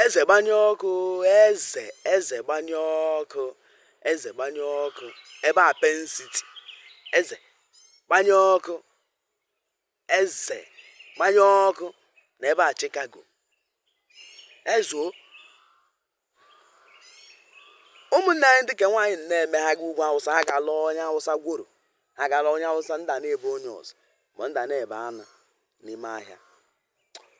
eze gbanye ọkụ, eze gbanye ọkụ, eze gbanye ọkụ, ebe a pensiti, eze gbanye ọkụ, eze gbanye ọkụ, na ebe a Chicago, ezuo. Ụmụnne anyị dịka nwaanyị na-eme ha ga ugwu Awụsa, ha ga-alụ onye Awụsa gworo, ha ga-alụ onye Awụsa nda na-ebe onye ọzọ, ma nda na-ebe anụ n'ime ahịa.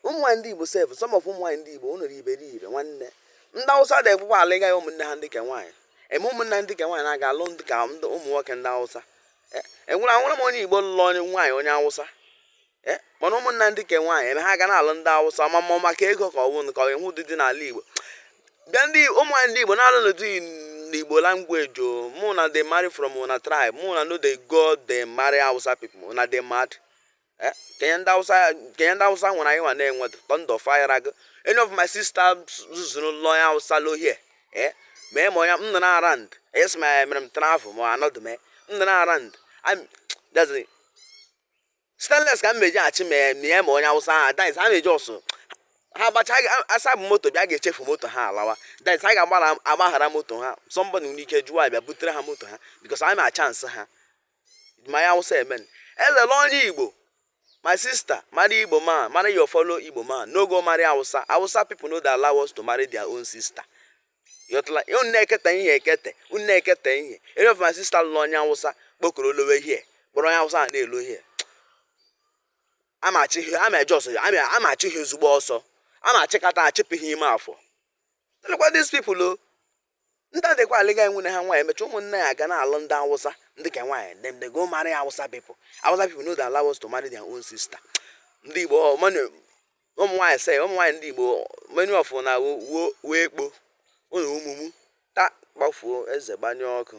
Ụmụ nwaanyị ndị Igbo sef, some of ụmụ nwaanyị ndị Igbo ụnụrụ iberibe nwanne. Ndị Awụsa na-egbukwa alịgaghị ụmụnne ha dịka nwaanyị, eme ụmụnne ha dịka nwaanyị na-aga alụ dịka ụmụ nwoke ndị Awụsa. Enwere m onye Igbo lụrụ onye nwaanyị onye Awụsa, mana ụmụnne ndị ke nwaanyị eme ha ga na-alụ ndị Awụsa ma maka ego ka ọ bụ ka ọ enwe ụdịdị n'ala Igbo. Bịa ndị ụmụ nwaanyị ndị Igbo na-alụ n'ụdị n'Igbo language o, mụ na they marry from una tribe, mụ na no they go they marry Hausa people, na they mad. Kenye ndị Hausa nwere anyị nwa na-enwe thunder fire agụ. Any of my sisters zụrụ lọ ya Hausa lo here, mee ma onye m nọ na around, yes my mere m travel ma anọdụ mee m nọ na around. That's it. Stainless ka m meji achị mee ma onye Hausa ha dance ha meji ọsụ. Ha bacha asabụ moto bịa ga-echefu moto ha alawa. That ha ga-agbaghara moto ha. Somebody nwere ike jụọ abịa butere ha moto ha because I'm a chance ha. My Hausa amen. Ezelo onye Igbo. My sister, marry Igbo man, marry your fellow Igbo man. No go marry Hausa. Hausa people know that allow us to marry their own sister. You're like, you nekete ihe ekete, unekete ihe. Any of my sister lọ onye Hausa, kpokoro lowe here. But onye Hausa na-elo here. I'm achi ihe ozugbo ọsọ. I'm achịkata achịpụghị ime afọ. Look at these people o. Ndị adịkwa alịga enwune ha nwaanyị emecha ụmụnne ya ga na-alụ ndị Hausa ndị ka nwaanyị them they go marry Hausa people. Hausa people know that allow us to marry their own sister. Ndị Igbo ụmụ nwaanyị say ụmụ nwaanyị ndị Igbo many of na wee kpo ụmụ ta gbafuo eze gbanye ọkụ.